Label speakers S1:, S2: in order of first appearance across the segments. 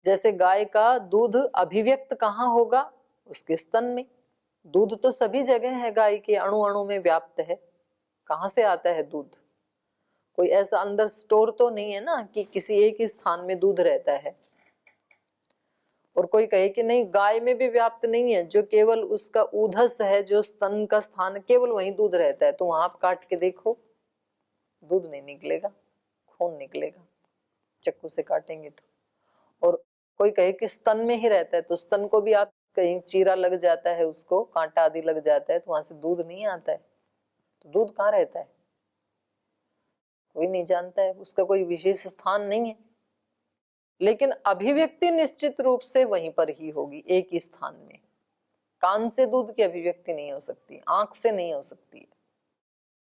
S1: जैसे गाय का दूध अभिव्यक्त कहाँ होगा, उसके स्तन में। दूध तो सभी जगह है, गाय के अणु अणु में व्याप्त है। कहाँ से आता है दूध? कोई ऐसा अंदर स्टोर तो नहीं है ना कि किसी एक ही स्थान में दूध रहता है। और कोई कहे कि नहीं, गाय में भी व्याप्त नहीं है, जो केवल उसका उधस है, जो स्तन का स्थान, केवल वहीं दूध रहता है। तो वहां आप काट के देखो, दूध नहीं निकलेगा, खून निकलेगा चक्कू से काटेंगे तो। और कोई कहे कि स्तन में ही रहता है, तो स्तन को भी आप कहीं चीरा लग जाता है, उसको कांटा आदि लग जाता है, तो वहां से दूध नहीं आता है। तो दूध कहाँ रहता है कोई नहीं जानता है, उसका कोई विशेष स्थान नहीं है। लेकिन अभिव्यक्ति निश्चित रूप से वहीं पर ही होगी, एक ही स्थान में। कान से दूध की अभिव्यक्ति नहीं हो सकती, आंख से नहीं हो सकती है।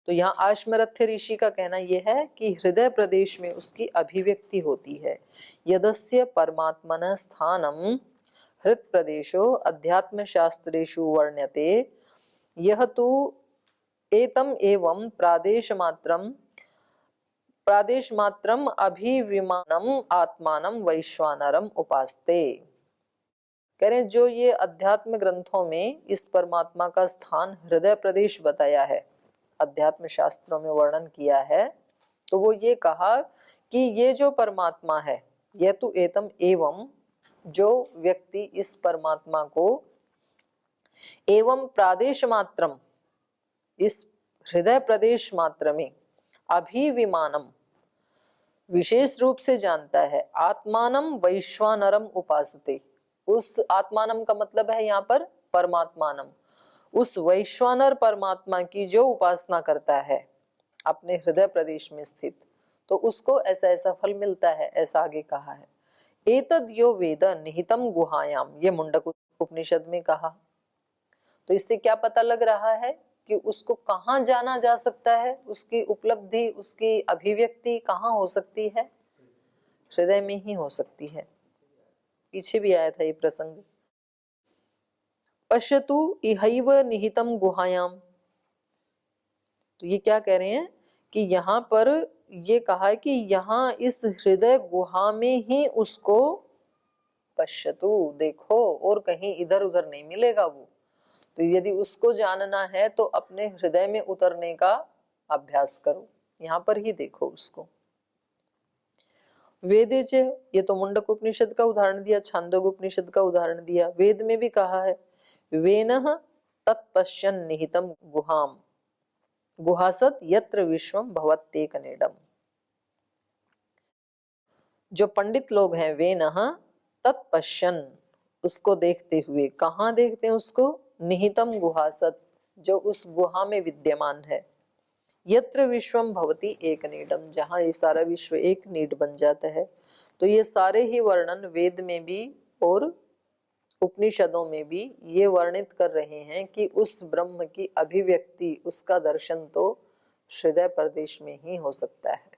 S1: तो यहाँ आश्मरथ्य ऋषि का कहना यह है कि हृदय प्रदेश में उसकी अभिव्यक्ति होती है। यदस्य परमात्मनः स्थानम हृत प्रदेशो अध्यात्म शास्त्रेषु वर्ण्यते, यह तो एतम एवं प्रादेश मात्रम अभिविमानम आत्मानम वैश्वानरम उपास्ते। कह रहे जो ये अध्यात्म ग्रंथों में इस परमात्मा का स्थान हृदय प्रदेश बताया है, अध्यात्म शास्त्रों में वर्णन किया है, तो वो ये कहा कि ये जो परमात्मा है, यह तो एतम एवं, जो व्यक्ति इस परमात्मा को एवं प्रादेश मात्रम, इस हृदय प्रदेश मात्र में, अभिविमानम, विशेष रूप से जानता है, आत्मानम वैश्वानरम उपासते, उस आत्मानम का मतलब है यहाँ पर परमात्मानम, उस वैश्वानर परमात्मा की जो उपासना करता है अपने हृदय प्रदेश में स्थित, तो उसको ऐसा ऐसा फल मिलता है, ऐसा आगे कहा है। एतद यो वेद निहितम गुहायाम, ये मुंडक उपनिषद में कहा। तो इससे क्या पता लग रहा है कि उसको कहाँ जाना जा सकता है, उसकी उपलब्धि, उसकी अभिव्यक्ति कहाँ हो सकती है? हृदय में ही हो सकती है। पीछे भी आया था ये प्रसंग। पश्यतु इहैव निहितम गुहायाम, तो ये क्या कह रहे हैं कि यहाँ पर ये कहा है कि यहाँ इस हृदय गुहा में ही उसको पश्यतु, देखो, और कहीं इधर उधर नहीं मिलेगा वो। तो यदि उसको जानना है तो अपने हृदय में उतरने का अभ्यास करो, यहाँ पर ही देखो उसको। वेदे च, ये तो मुंडक उपनिषद का उदाहरण दिया, छांदोग्य उपनिषद का उदाहरण दिया। वेद में भी कहा है, वेनः तत्पश्यन् निहितम गुहाम गुहासत यत्र विश्वम भवत्येकनेडम। जो पंडित लोग हैं, वेनः तत्पश्यन्, उसको देखते हुए, कहाँ देखते हैं उसको? निहितम गुहासत, जो उस गुहा में विद्यमान है, यत्र विश्वम भवति एकनेडम, जहां ये सारा विश्व एक नीड बन जाता है। तो ये सारे ही वर्णन वेद में भी और उपनिषदों में भी ये वर्णित कर रहे हैं कि उस ब्रह्म की अभिव्यक्ति, उसका दर्शन तो हृदय प्रदेश में ही हो सकता है।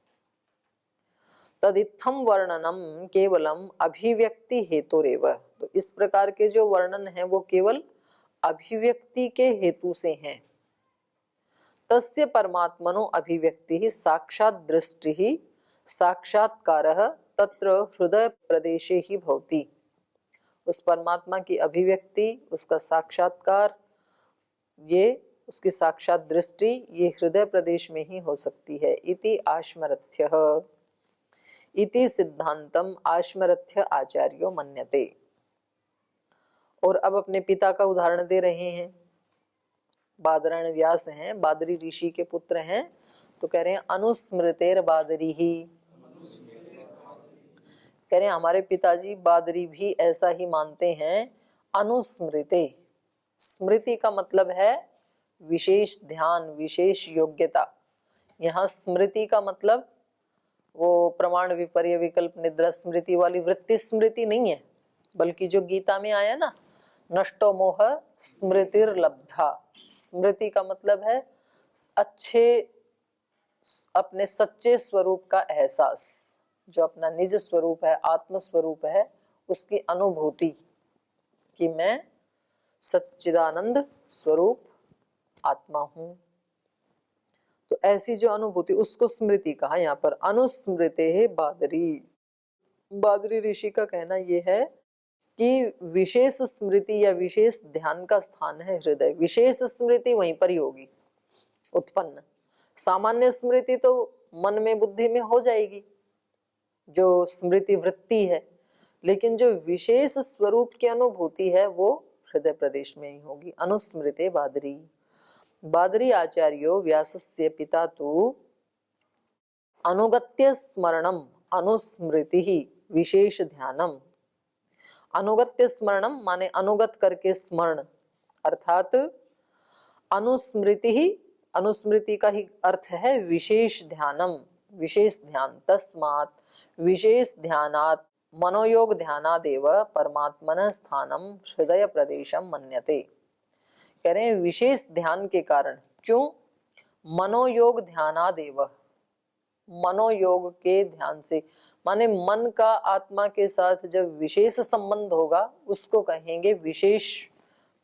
S1: तदित्थम वर्णनम केवलम अभिव्यक्ति हेतुरेव, तो इस प्रकार के जो वर्णन है वो केवल अभिव्यक्ति के हेतु से हैं। तस्य परमात्मनो अभिव्यक्ति ही साक्षात दृष्टि ही साक्षात्कारः तत्र हृदय प्रदेशे ही भवति, उस परमात्मा की अभिव्यक्ति, उसका साक्षात्कार, ये उसकी साक्षात दृष्टि, ये हृदय प्रदेश में ही हो सकती है। इति आश्मरथ्यः, इति सिद्धांतम आश्मरथ्य आचार्यो मन्यते। और अब अपने पिता का उदाहरण दे रहे हैं। बादरायण व्यास हैं, बादरी ऋषि के पुत्र हैं, तो कह रहे हैं अनुस्मृतेर बादरी ही, कह रहे हैं हमारे पिताजी बादरी भी ऐसा ही मानते हैं। अनुस्मृते, स्मृति का मतलब है विशेष ध्यान, विशेष योग्यता। यहाँ स्मृति का मतलब वो प्रमाण विपर्य विकल्प निद्रा स्मृति वाली वृत्ति स्मृति नहीं है, बल्कि जो गीता में आया ना, नष्टो मोह स्मृतिर्लब्धा, स्मृति का मतलब है अच्छे, अपने सच्चे स्वरूप का एहसास, जो अपना निज स्वरूप है, आत्म स्वरूप है, उसकी अनुभूति कि मैं सच्चिदानंद स्वरूप आत्मा हूं। तो ऐसी जो अनुभूति, उसको स्मृति कहा यहाँ पर। अनुस्मृते बादरी, बादरी ऋषि का कहना यह है कि विशेष स्मृति या विशेष ध्यान का स्थान है हृदय। विशेष स्मृति वहीं पर ही होगी उत्पन्न। सामान्य स्मृति तो मन में बुद्धि में हो जाएगी, जो स्मृति वृत्ति है, लेकिन जो विशेष स्वरूप की अनुभूति है वो हृदय प्रदेश में ही होगी। अनुस्मृते बादरी। बादरी आचार्यो व्यासस्य पिता तु अनुगत्य स्मरणम अनुस्मृति ही विशेष ध्यानम। अनुगत्य स्मरणम माने अनुगत करके स्मरण, अर्थात अनुस्मृति ही, अनुस्मृति का ही अर्थ है विशेष ध्यानम, विशेष ध्यान। तस्मात् विशेष ध्यानात् मनोयोग ध्यानादेव परमात्मन स्थानम हृदय प्रदेशम मन्यते। कह रहे हैं विशेष ध्यान के कारण। क्यों? मनोयोग ध्यानादेव, मनोयोग के ध्यान से, माने मन का आत्मा के साथ जब विशेष संबंध होगा उसको कहेंगे विशेष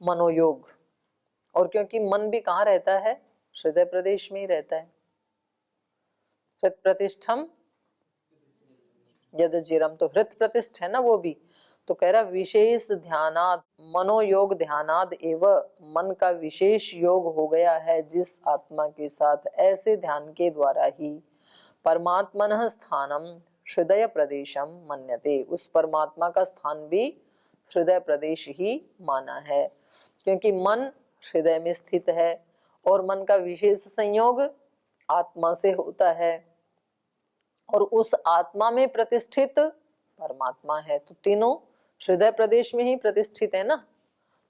S1: मनोयोग। और क्योंकि मन भी कहाँ रहता है? हृदय प्रदेश में ही रहता है। हृत प्रतिष्ठम यद जिरम, तो हृत प्रतिष्ठ है ना वो भी। तो कह रहा विशेष ध्यानाद मनोयोग ध्यानाद एव, मन का विशेष योग हो गया है जिस आत्मा के साथ, ऐसे ध्यान के द्वारा ही परमात्मनः स्थानम हृदय प्रदेशम मन्यते, उस परमात्मा का स्थान भी हृदय प्रदेश ही माना है। क्योंकि मन हृदय में स्थित है और मन का विशेष संयोग आत्मा से होता है और उस आत्मा में प्रतिष्ठित परमात्मा है। तो तीनों हृदय प्रदेश में ही प्रतिष्ठित है ना,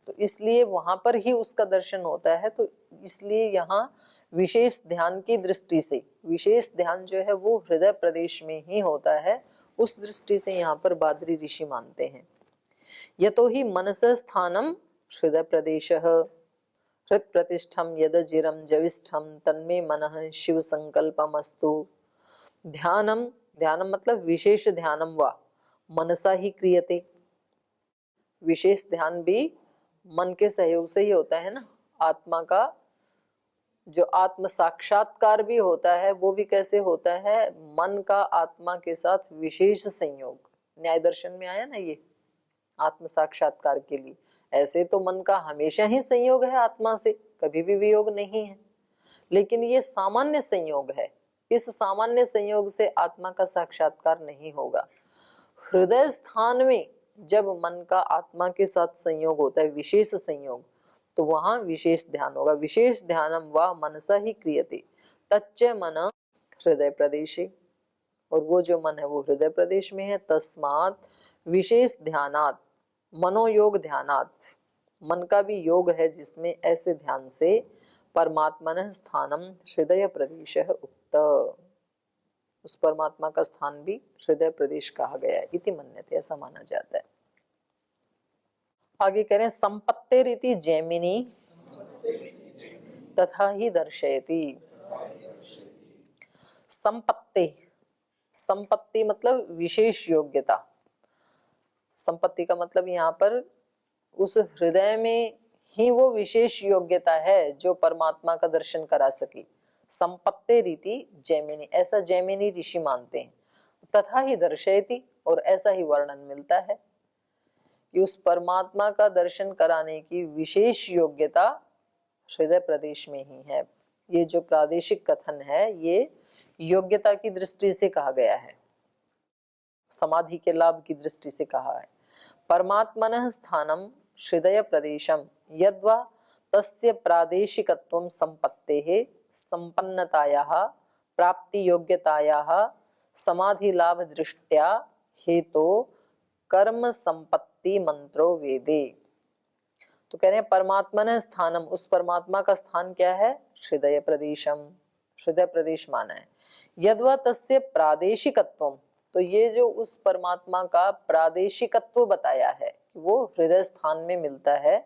S1: तो इसलिए वहां पर ही उसका दर्शन होता है। तो इसलिए यहाँ विशेष ध्यान की दृष्टि से, विशेष ध्यान जो है वो हृदय प्रदेश में ही होता है, उस दृष्टि से यहाँ पर बादरी ऋषि मानते हैं। यतो ही मनस स्थानम हृदय प्रदेश हृत प्रतिष्ठम यद जिरम जविष्ठम तन्मे मनः शिव संकल्पमस्तु। ध्यानम, ध्यानम मतलब विशेष ध्यानम वा मनसा ही क्रियते। विशेष ध्यान भी मन के सहयोग से ही होता है ना। आत्मा का जो आत्म साक्षात्कार भी होता है वो भी कैसे होता है? मन का आत्मा के साथ विशेष संयोग। न्याय दर्शन में आया ना ये आत्म साक्षात्कार के लिए। ऐसे तो मन का हमेशा ही संयोग है आत्मा से, कभी भी वियोग नहीं है, लेकिन ये सामान्य संयोग है। इस सामान्य संयोग से आत्मा का साक्षात्कार नहीं होगा। हृदय स्थान में जब मन का आत्मा के साथ संयोग होता है, विशेष संयोग, तो वहां विशेष ध्यान होगा। विशेष ध्यानम वा मनसा ही क्रियते तच्च मन हृदय प्रदेशे, और वो जो मन है वो हृदय प्रदेश में है। तस्मात् विशेष ध्यानात् मनोयोग ध्यानात्, मन का भी योग है जिसमें ऐसे ध्यान से परमात्मनः स्थानम हृदय प्रदेश उक्त, उस परमात्मा का स्थान भी हृदय प्रदेश कहा गया है। इति मन्यते, ऐसा माना जाता है। आगे कह रहे हैं संपत्तिरिति जैमिनी तथा ही दर्शयति। संपत्ति, संपत्ति मतलब विशेष योग्यता। संपत्ति का मतलब यहाँ पर उस हृदय में ही वो विशेष योग्यता है जो परमात्मा का दर्शन करा सके। संपत्ति रीति जैमिनी, ऐसा जैमिनी ऋषि मानते हैं। तथा ही दर्शयति, और ऐसा ही वर्णन मिलता है कि उस परमात्मा का दर्शन कराने की विशेष योग्यता हृदय प्रदेश में ही है। ये जो प्रादेशिक कथन है ये योग्यता की दृष्टि से कहा गया है, समाधि के लाभ की दृष्टि से कहा है। परमात्मनः स्थानम हृदय प्रदेशम यद्वा तस्य प्रादेशिकत्वं संपत्तेः संपन्नतायाः प्राप्ति योग्यतायाः समाधि लाभ दृष्ट्या हेतो कर्म संपत्ति मंत्रो वेदे। तो कह रहे हैं परमात्मनः स्थानम, उस परमात्मा का स्थान क्या है? हृदय प्रदेशम, हृदय प्रदेश माना है। यद्वा तस्य प्रादेशिकत्वम, तो ये जो उस परमात्मा का प्रादेशिकत्व बताया है वो हृदय स्थान में मिलता है,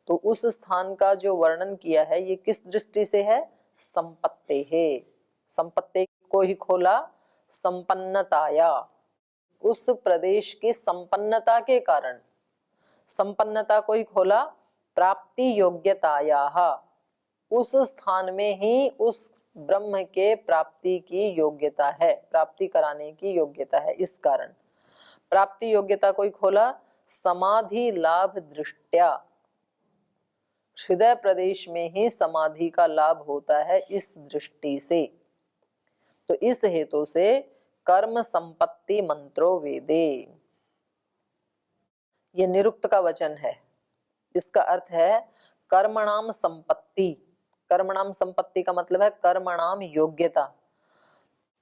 S1: तो उस स्थान का जो वर्णन किया है ये किस दृष्टि से है? संपत्ति है। संपत्ति को ही खोला संपन्नताया, उस प्रदेश की संपन्नता के कारण, संपन्नता को ही खोला प्राप्ति योग्यताया, उस स्थान में ही उस ब्रह्म के प्राप्ति की योग्यता है, प्राप्ति कराने की योग्यता है। इस कारण प्राप्ति योग्यता कोई खोला, समाधि लाभ दृष्टया, हृदय प्रदेश में ही समाधि का लाभ होता है इस दृष्टि से। तो इस हेतु से कर्म संपत्ति मंत्रो वेदे, ये निरुक्त का वचन है। इसका अर्थ है कर्मणाम संपत्ति। कर्मणाम संपत्ति का मतलब है कर्मणाम योग्यता,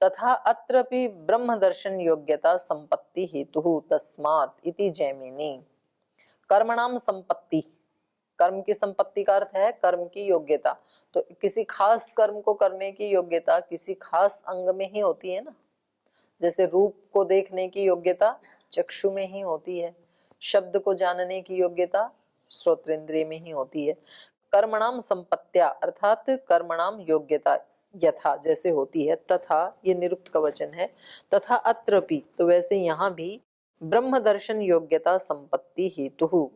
S1: तथा अत्रपि ब्रह्म दर्शन योग्यता संपत्ति हेतु तस्मात् इति जैमिनी। कर्मणाम संपत्ति, कर्म की संपत्ति का अर्थ है कर्म की योग्यता। तो किसी खास कर्म को करने की योग्यता किसी खास अंग में ही होती है ना। जैसे रूप को देखने की योग्यता चक्षु में ही होती है, शब्द को जानने की योग्यता श्रोत्रेंद्रिय में ही होती है। कर्मणाम संपत्त्या अर्थात कर्मणाम योग्यता यथा जैसे होती है, तथा ये निरुक्त का वचन है, तथा अत्रपि तो वैसे यहाँ भी ब्रह्म दर्शन योग्यता संपत्ति हेतु,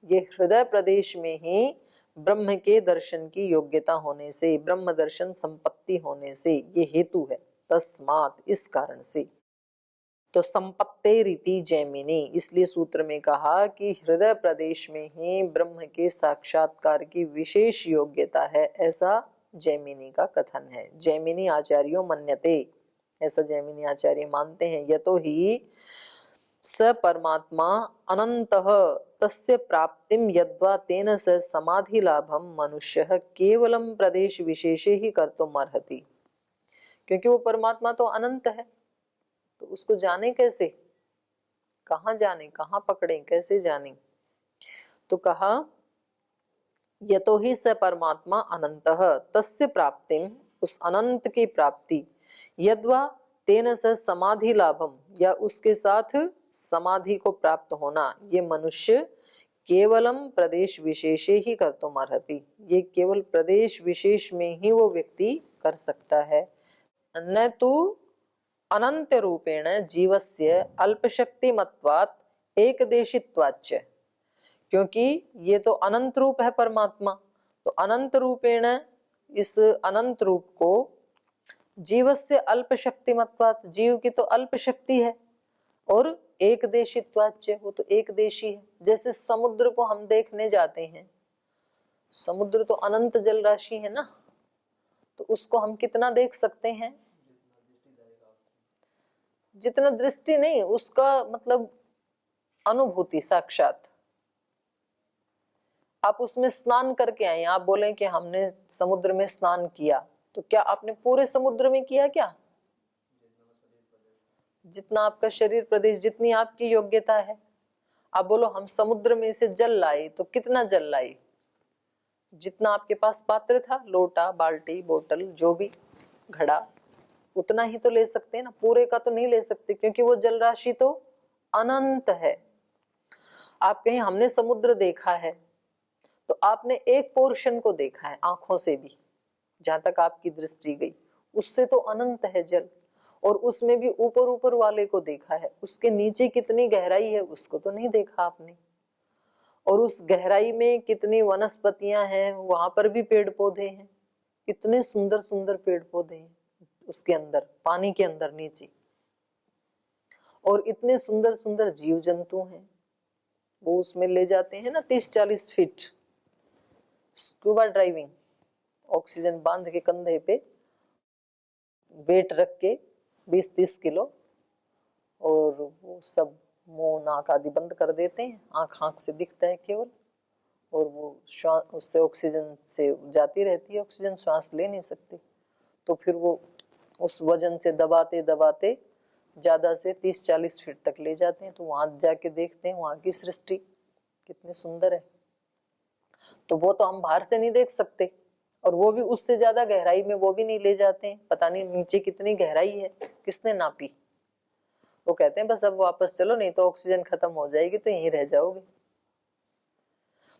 S1: ये हृदय प्रदेश में ही ब्रह्म के दर्शन की योग्यता होने से, ब्रह्म दर्शन संपत्ति होने से ये हेतु है। तस्मात् इस कारण से। तो संपत्ते रीति जैमिनी, इसलिए सूत्र में कहा कि हृदय प्रदेश में ही ब्रह्म के साक्षात्कार की विशेष योग्यता है, ऐसा जैमिनी का कथन है। जैमिनी आचार्यो मन्यते, ऐसा जैमिनी आचार्य मानते हैं। यतो ही स परमात्मा अनंतः तस्य प्राप्तिम यद्वा तेन स समाधि लाभम मनुष्यः केवलम प्रदेश विशेषे ही कर्तुम अर्हति, क्योंकि वो परमात्मा तो अनंत है, तो उसको जाने कैसे, कहाँ जाने, कहाँ पकड़े, कैसे जाने। तो कहा यतो ही स परमात्मा अनंतः तस्य प्राप्तिम, उस अनंत की प्राप्ति, यद्वा तेन स समाधि लाभम, या उसके साथ समाधि को प्राप्त होना, ये मनुष्य केवलम प्रदेश विशेषे ही कर्तुम अर्हति, ये केवल प्रदेश विशेष में ही वो व्यक्ति कर सकता है। न तो अनंत रूपेण जीवस्य अल्पशक्तिमत्वात् एकदेशित्वाच्च, क्योंकि ये तो अनंत रूप है परमात्मा, तो अनंत रूपेण इस अनंत रूप को जीवस्य अल्पशक्तिमत्वात्, जीव की तो अल्प शक्ति है, और एक देशित्वाच्य, वो तो एक देशी है। जैसे समुद्र को हम देखने जाते हैं, समुद्र तो अनंत जल राशि है ना, तो उसको हम कितना देख सकते हैं, जितना दृष्टि नहीं, उसका मतलब अनुभूति साक्षात। आप उसमें स्नान करके आए, आप बोले कि हमने समुद्र में स्नान किया, तो क्या आपने पूरे समुद्र में किया क्या? जितना आपका शरीर प्रदेश, जितनी आपकी योग्यता है। आप बोलो हम समुद्र में से जल लाए, तो कितना जल लाए? जितना आपके पास पात्र था, लोटा, बाल्टी, बोतल, जो भी घड़ा, उतना ही तो ले सकते हैं ना, पूरे का तो नहीं ले सकते, क्योंकि वो जल राशि तो अनंत है। आप कहीं हमने समुद्र देखा है, तो आपने एक पोर्शन को देखा है आंखों से भी, जहां तक आपकी दृष्टि गई, उससे तो अनंत है जल, और उसमें भी ऊपर ऊपर वाले को देखा है, उसके नीचे कितनी गहराई है उसको तो नहीं देखा आपने, और उस गहराई में कितनी वनस्पतियां हैं, वहां पर भी पेड़ पौधे हैं, इतने सुंदर सुंदर पेड़ पौधे हैं उसके अंदर, पानी के अंदर नीचे, और इतने सुंदर सुंदर जीव जंतु हैं। वो उसमें ले जाते हैं ना 30-40 फीट स्कूबा ड्राइविंग, ऑक्सीजन बांध के कंधे पे वेट रख के 20-30 किलो, और वो सब मुंह नाक आदि बंद कर देते हैं, आंख से दिखता है केवल, और वो श्वास उससे ऑक्सीजन से जाती रहती है, ऑक्सीजन श्वास ले नहीं सकती, तो फिर वो उस वजन से दबाते दबाते ज्यादा से 30-40 फीट तक ले जाते हैं। तो वहां जाके देखते हैं वहां की सृष्टि कितनी सुंदर है। तो वो तो हम बाहर से नहीं देख सकते, और वो भी उससे ज्यादा गहराई में वो भी नहीं ले जाते हैं, पता नहीं नीचे कितनी गहराई है, किसने नापी। वो कहते हैं बस अब वापस चलो, नहीं तो ऑक्सीजन खत्म हो जाएगी तो यहीं रह जाओगे।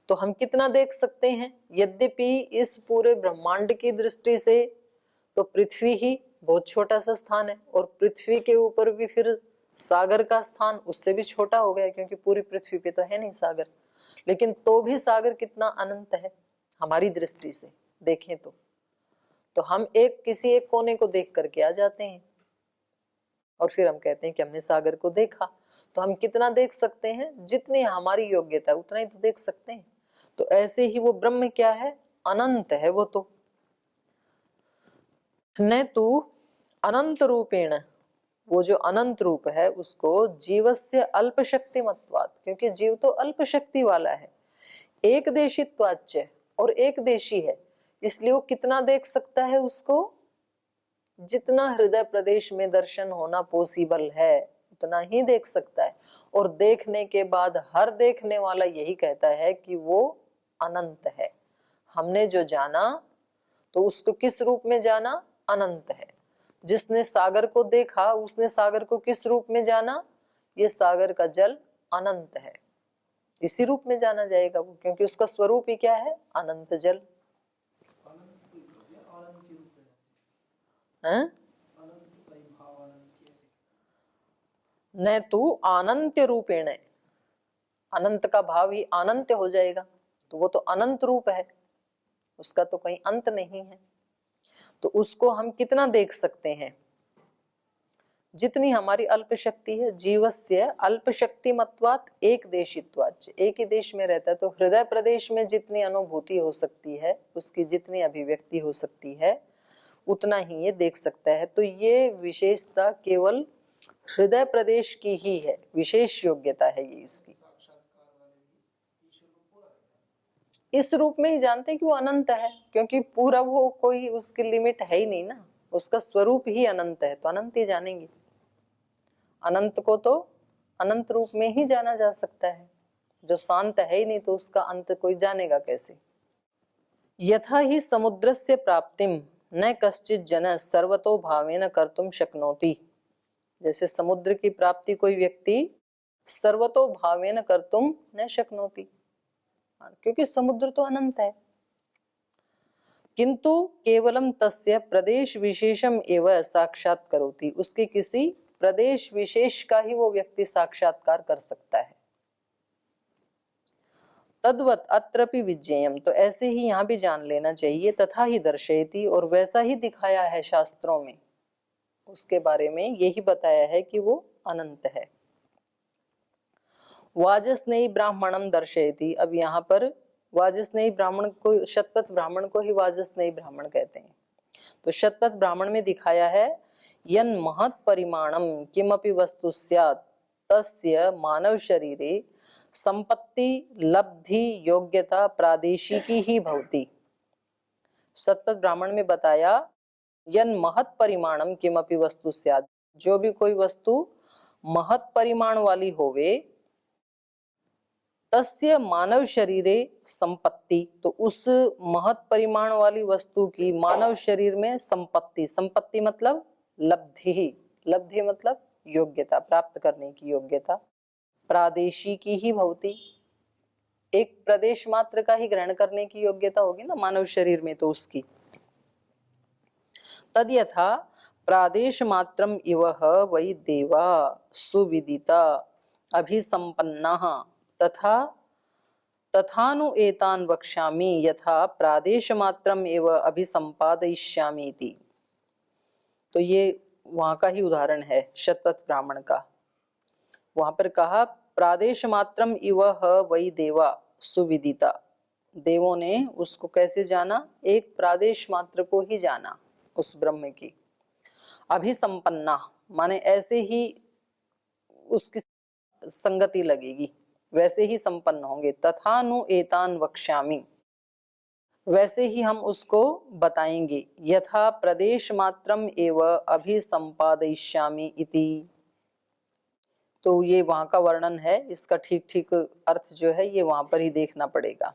S1: तो हम कितना देख सकते हैं? यद्यपि इस पूरे ब्रह्मांड की दृष्टि से तो पृथ्वी ही बहुत छोटा सा स्थान है, और पृथ्वी के ऊपर भी फिर सागर का स्थान उससे भी छोटा हो गया, क्योंकि पूरी पृथ्वी पे तो है नहीं सागर, लेकिन तो भी सागर कितना अनंत है हमारी दृष्टि से देखें तो हम किसी एक कोने को देख करके आ जाते हैं। और फिर हम कहते हैं कि हमने सागर को देखा। तो हम कितना देख सकते हैं? जितनी हमारी योग्यता है उतना ही तो देख सकते हैं। तो ऐसे ही वो ब्रह्म क्या है? अनंत है वो तो। न तो अनंत रूपेण, वो जो अनंत रूप है उसको जीवस्य अल्प शक्ति मत्वात्, क्योंकि जीव तो अल्प शक्ति वाला है, एक देशित्वाच्य और एक देशी है, इसलिए वो कितना देख सकता है उसको? जितना हृदय प्रदेश में दर्शन होना पॉसिबल है उतना ही देख सकता है। और देखने के बाद हर देखने वाला यही कहता है कि वो अनंत है। हमने जो जाना तो उसको किस रूप में जाना? अनंत है। जिसने सागर को देखा उसने सागर को किस रूप में जाना? ये सागर का जल अनंत है, इसी रूप में जाना जाएगा वो, क्योंकि उसका स्वरूप ही क्या है? अनंत जल है। न तो अनंत्य रूपेण, अनंत का भाव ही अनंत्य हो जाएगा, तो वो तो अनंत रूप है, उसका तो कोई अंत नहीं है। तो उसको हम कितना देख सकते हैं? जितनी हमारी अल्प शक्ति है। जीवस्य अल्प शक्ति मत्वात् एक देशित्वाच्य, एक ही देश में रहता है तो हृदय प्रदेश में जितनी अनुभूति हो सकती है, उसकी जितनी अभिव्यक्ति हो सकती है उतना ही ये देख सकता है। तो ये विशेषता केवल हृदय प्रदेश की ही है, विशेष योग्यता है ये इसकी। इस रूप में ही जानते हैं कि वो अनंत है, क्योंकि पूरा वो कोई उसकी लिमिट है ही नहीं ना, उसका स्वरूप ही अनंत है, तो अनंत ही जानेंगे। अनंत को तो अनंत रूप में ही जाना जा सकता है, जो शांत है ही नहीं तो उसका अंत कोई जानेगा कैसे? यथा ही समुद्रस्य प्राप्तिम न कश्चित जन सर्वतो भावेन कर्तुम शक्नोति, जैसे समुद्र की प्राप्ति कोई व्यक्ति सर्वतो भावेन कर्तुम न शक्नोति, क्योंकि समुद्र तो अनंत है। किंतु केवलम तस्य प्रदेश विशेषम एवं साक्षात करोति, उसके किसी प्रदेश विशेष का ही वो व्यक्ति साक्षात्कार कर सकता है। तद्वत अत्रपि विज्ञेयम, तो ऐसे ही यहाँ भी जान लेना चाहिए। तथा ही दर्शयति, और वैसा ही दिखाया है शास्त्रों में, उसके बारे में यही बताया है कि वो अनंत है। वाजस्नेयी ब्राह्मणम दर्शयति, अब यहाँ पर वाजस्नेयी ब्राह्मण को, शतपथ ब्राह्मण को ही वाजस्नेयी ब्राह्मण कहते हैं। तो शतपथ ब्राह्मण में दिखाया है यन महत् परिमाणम किमपि वस्तु स्यात् तस्य मानव शरीरे संपत्ति लब्धि योग्यता प्रादेशिकी ही भवति। शतपथ ब्राह्मण में बताया यन महत् परिमाणम किमपि वस्तु स्यात्, जो भी कोई वस्तु महत् परिमाण वाली होवे, तस्य मानव शरीरे संपत्ति, तो उस महत् परिमाण वाली वस्तु की मानव शरीर में संपत्ति, संपत्ति मतलब लब्धि, लब्धि मतलब योग्यता, प्राप्त करने की योग्यता, प्रादेशिकी ही भवति, एक प्रदेश मात्र का ही ग्रहण करने की योग्यता होगी ना मानव शरीर में, तो उसकी। तद यथा प्रादेश मात्रम इव वै देवा सुविदिता अभिसंपन्नाः तथा तथानु एतान वक्ष्यामि यथा प्रादेश मात्रम एव अभिसंपादयिष्यामि इति। तो ये वहां का ही उदाहरण है शतपथ ब्राह्मण का। वहां पर कहा प्रादेश मात्रम इव वै देवा सुविदिता, देवों ने उसको कैसे जाना? एक प्रादेश मात्र को ही जाना उस ब्रह्म की। अभिसंपन्ना माने ऐसे ही उसकी संगति लगेगी, वैसे ही संपन्न होंगे। तथा नु एतान वक्ष्यामि, वैसे ही हम उसको बताएंगे। यथा प्रदेश मात्रम एव अभिसंपादयिष्यामि इति। तो ये वहां का वर्णन है, इसका ठीक ठीक अर्थ जो है ये वहां पर ही देखना पड़ेगा।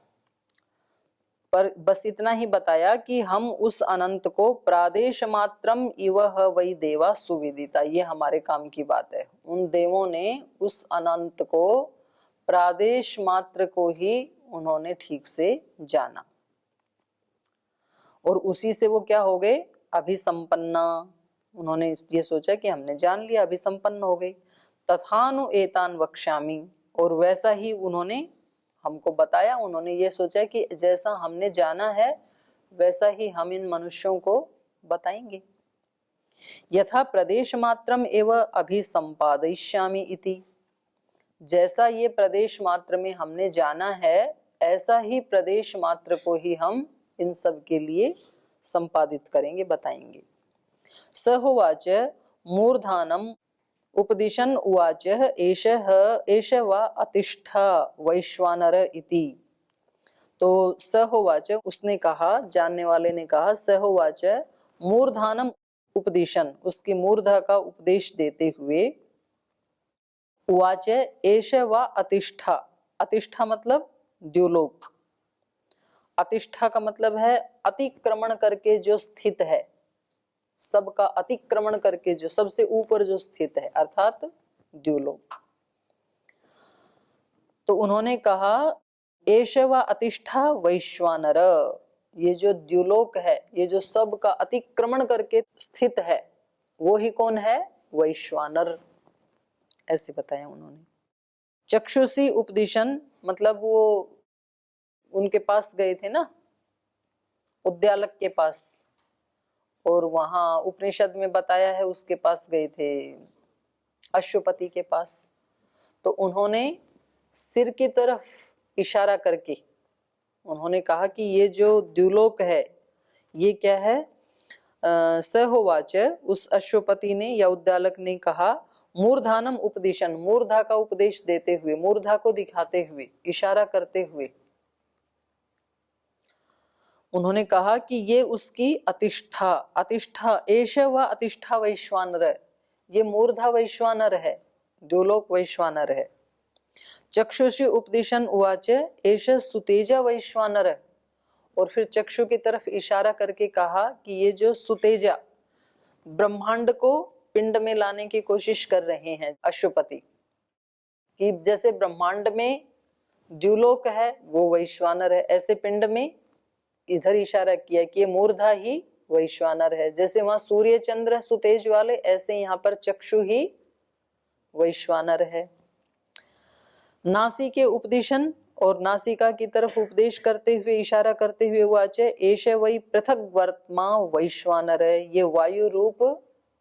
S1: पर बस इतना ही बताया कि हम उस अनंत को प्रादेश मात्रम इव वै देवा सुविदिता, ये हमारे काम की बात है। उन देवों ने उस अनंत को, प्रादेश मात्र को ही उन्होंने ठीक से जाना, और उसी से वो क्या हो गए? अभिसंपन्ना। उन्होंने ये सोचा कि हमने जान लिया, अभिसंपन्न हो गई। तथानु एतान वक्ष्यामि, और वैसा ही उन्होंने हमको बताया। उन्होंने ये सोचा कि जैसा हमने जाना है वैसा ही हम इन मनुष्यों को बताएंगे। यथा प्रदेश मात्रम एव अभिसंपादयिष्यामि इति, जैसा ये प्रदेश मात्र में हमने जाना है ऐसा ही प्रदेश मात्र को ही हम इन सब के लिए संपादित करेंगे, बताएंगे। स होवाच मूर्धानम उपदिशन उवाच एष वा अतिष्ठा वैश्वानर इति। तो स होवाच उसने कहा, जानने वाले ने कहा, स होवाच मूर्धानम उपदिशन, उसकी मूर्धा का उपदेश देते हुए, उवाच एष वा अतिष्ठा, अतिष्ठा मतलब द्युलोक, अतिष्ठा का मतलब है अतिक्रमण करके जो स्थित है, सबका अतिक्रमण करके जो सबसे ऊपर जो स्थित है, अर्थात द्युलोक। तो उन्होंने कहा एष वा अतिष्ठा वैश्वानर, ये जो द्युलोक है, ये जो सब का अतिक्रमण करके स्थित है, वो ही कौन है? वैश्वानर, ऐसे बताया उन्होंने। चक्षुषी उपदिशन मतलब वो उनके पास गए थे ना, उद्यालक के पास, और वहां उपनिषद में बताया है उसके पास गए थे, अश्वपति के पास। तो उन्होंने सिर की तरफ इशारा करके उन्होंने कहा कि ये जो द्युलोक है ये क्या है? सहोवाच, उस अश्वपति ने या उद्यालक ने कहा, मूर्धानम उपदिशन, मूर्धा का उपदेश देते हुए, मूर्धा को दिखाते हुए, इशारा करते हुए उन्होंने कहा कि ये उसकी अतिष्ठा, अतिष्ठा एष वा अतिष्ठा वैश्वानर, ये मूर्धा वैश्वानर है, द्युलोक वैश्वानर है। चक्षुषी उपदिशन उवाच एष सुतेजा वैश्वानर, और फिर चक्षु की तरफ इशारा करके कहा कि ये जो सुतेजा, ब्रह्मांड को पिंड में लाने की कोशिश कर रहे हैं अश्वपति, कि जैसे ब्रह्मांड में द्युलोक है वो वैश्वानर है, ऐसे पिंड में इधर इशारा किया कि ये मूर्धा ही वैश्वानर है। जैसे वहां सूर्य चंद्र सुतेज वाले, ऐसे यहाँ पर चक्षु ही वैश्वानर है। नासी के उपदेशन, और नासिका की तरफ उपदेश करते हुए, इशारा करते हुए वाचे एष वै पृथक वर्तमा वैश्वानर है, ये वायु रूप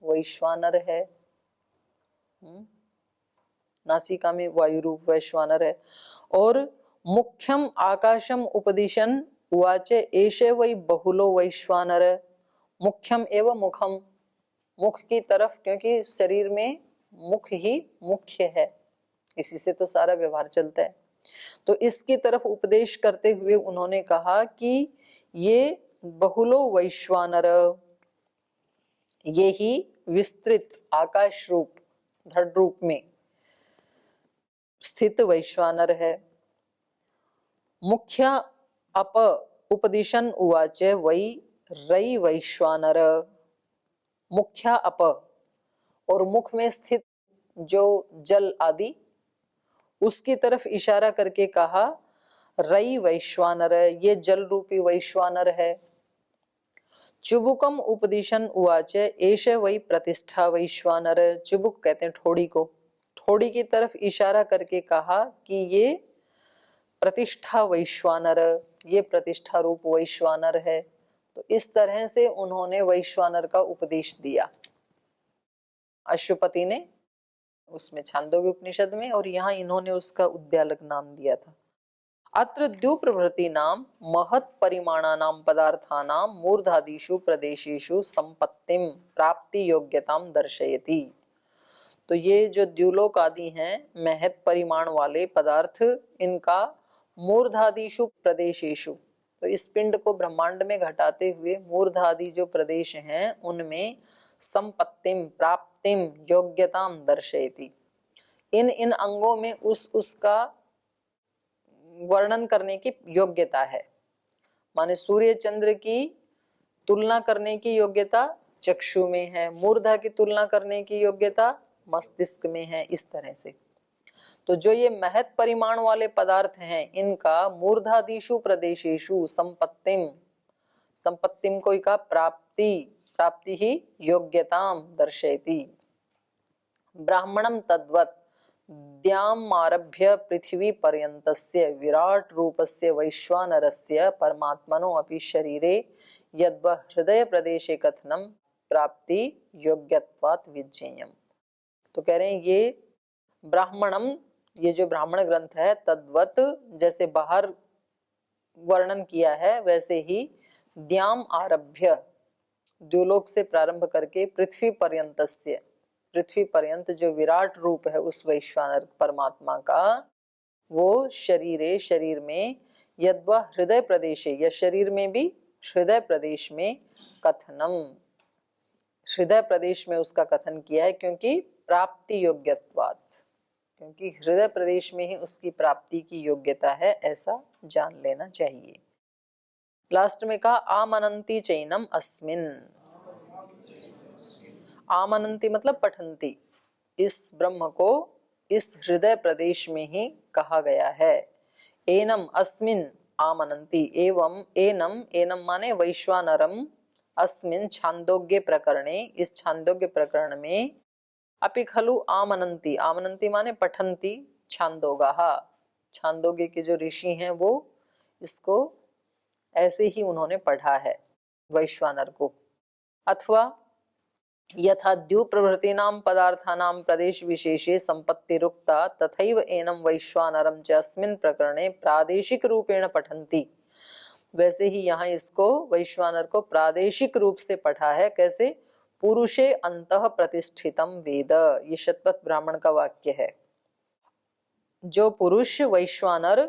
S1: वैश्वानर है। नासिका में वायु रूप वैश्वानर है। और मुख्यम आकाशम उपदिशन उवाचे एष वै बहुलो वैश्वानर, मुख्यम एवं मुखम, मुख की तरफ, क्योंकि शरीर में मुख ही मुख्य है, इसी से तो सारा व्यवहार चलता है। तो इसकी तरफ उपदेश करते हुए उन्होंने कहा कि ये बहुलो वैश्वानर, ये ही विस्तृत आकाश रूप दृढ़ रूप में स्थित वैश्वानर है। मुख्य अप उपदिशन उवाच वै रई वैश्वानर, मुख्या अप, और मुख में स्थित जो जल आदि, उसकी तरफ इशारा करके कहा रई वैश्वानर, ये जल रूपी वैश्वानर है। चुबुकम उपदिशन उवाच एष वै प्रतिष्ठा वैश्वानर, चुबुक कहते हैं ठोड़ी को, ठोड़ी की तरफ इशारा करके कहा कि ये प्रतिष्ठा वैश्वानर, ये प्रतिष्ठा रूप वैश्वानर है। तो इस तरह से उन्होंने वैश्वानर का उपदेश दिया अश्वपति ने, उसमें छांदोग्य उपनिषद में, और यहाँ इन्होंने उसका उद्यालक नाम दिया था। अत्र द्युप्रभृति नाम महत् परिमाणानाम पदार्थानाम मूर्धादिषु प्रदेशेषु संपत्तिम प्राप्ति योग्यताम दर्शयति। तो ये जो द्युलोक आदि हैं, महत् परिमाण वाले पदार्थ, इनका मूर्धादिषु प्रदेशेषु, तो इस पिंड को ब्रह्मांड में घटाते हुए मूर्धादि जो प्रदेश हैं उनमें संपत्तिम प्राप्तिम योग्यताम दर्शयति, इन इन अंगों में उसका वर्णन करने की योग्यता है। माने सूर्य चंद्र की तुलना करने की योग्यता चक्षु में है, मूर्धा की तुलना करने की योग्यता मस्तिष्क में है, इस तरह से। तो जो ये महत् परिमाण वाले पदार्थ हैं, इनका मूर्धादिषु प्रदेशेषु संपत्तिम, संपत्तिम को का प्राप्ति, प्राप्ति ही योग्यताम दर्शयति। ब्राह्मणम तद्वत् द्यामारभ्य पृथ्वी पर्यन्तस्य विराट रूपस्य वैश्वानरस्य परमात्मनो अपि शरीरे यद्व हृदय प्रदेशे कथनम प्राप्ति योग्यत्वात् विज्ञेयम्। तो कह रहे हैं ये ब्राह्मणम, ये जो ब्राह्मण ग्रंथ है, तद्वत जैसे बाहर वर्णन किया है वैसे ही द्याम आरभ्य, द्युलोक से प्रारंभ करके पृथ्वी पर्यंतस्य, पृथ्वी पर्यंत जो विराट रूप है उस वैश्वानर परमात्मा का, वो शरीरे, शरीर में, यद्वा हृदय प्रदेशे, या शरीर में भी हृदय प्रदेश में कथनम, हृदय प्रदेश में उसका कथन किया है, क्योंकि प्राप्ति योग्यत्वात्, क्योंकि हृदय प्रदेश में ही उसकी प्राप्ति की योग्यता है, ऐसा जान लेना चाहिए। लास्ट में कहा आमनंती चैनम अस्मिन, आमनंती मतलब पठंती, इस ब्रह्म को इस हृदय प्रदेश में ही कहा गया है। एनम अस्मिन आमनंती, एवं एनम, एनम माने वैश्वानरम, अस्मिन छांदोग्य प्रकरणे, इस छांदोग्य प्रकरण में, अपि खलु आमनंती, आमनंती माने पठंती छांदोगाः, छांदोग्य के जो ऋषि हैं वो इसको ऐसे ही उन्होंने पढ़ा है वैश्वानर को। अथवा यथा द्यु प्रभृतीनां पदार्थानां प्रदेश विशेषे संपत्तिरुक्ता तथैव एनं वैश्वानरं च अस्मिन् प्रकरणे प्रादेशिक रूपेण पठन्ति, वैसे ही यहाँ इसको वैश्वानर को प्रादेशिक रूप से पढ़ा है। कैसे? पुरुषे अंतः प्रतिष्ठितम वेद, ये शतपथ ब्राह्मण का वाक्य है। जो पुरुष वैश्वानर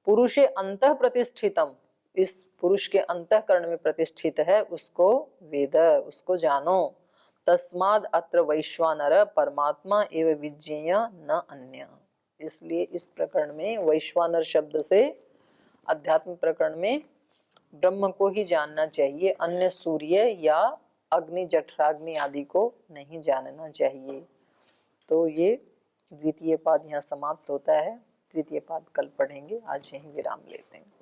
S1: पुरुषे अंतः प्रतिष्ठितम, इस पुरुष के अंतःकरण में प्रतिष्ठित है, उसको वेद, उसको जानो। तस्माद् अत्र वैश्वानर परमात्मा एव विज्ञेय न अन्य, इसलिए इस प्रकरण में वैश्वानर शब्द से अध्यात्म प्रकरण में ब्रह्म को ही जानना चाहिए, अन्य सूर्य या अग्नि, जठराग्नि आदि को नहीं जानना चाहिए। तो ये द्वितीय पाद यहाँ समाप्त होता है, तृतीय पाद कल पढ़ेंगे। आज यहीं विराम लेते हैं।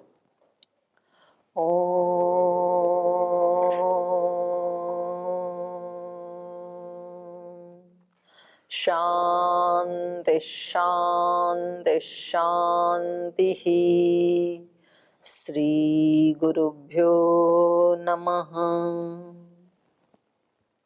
S1: ओम शांति शांति शांति। श्री गुरुभ्यो नमः।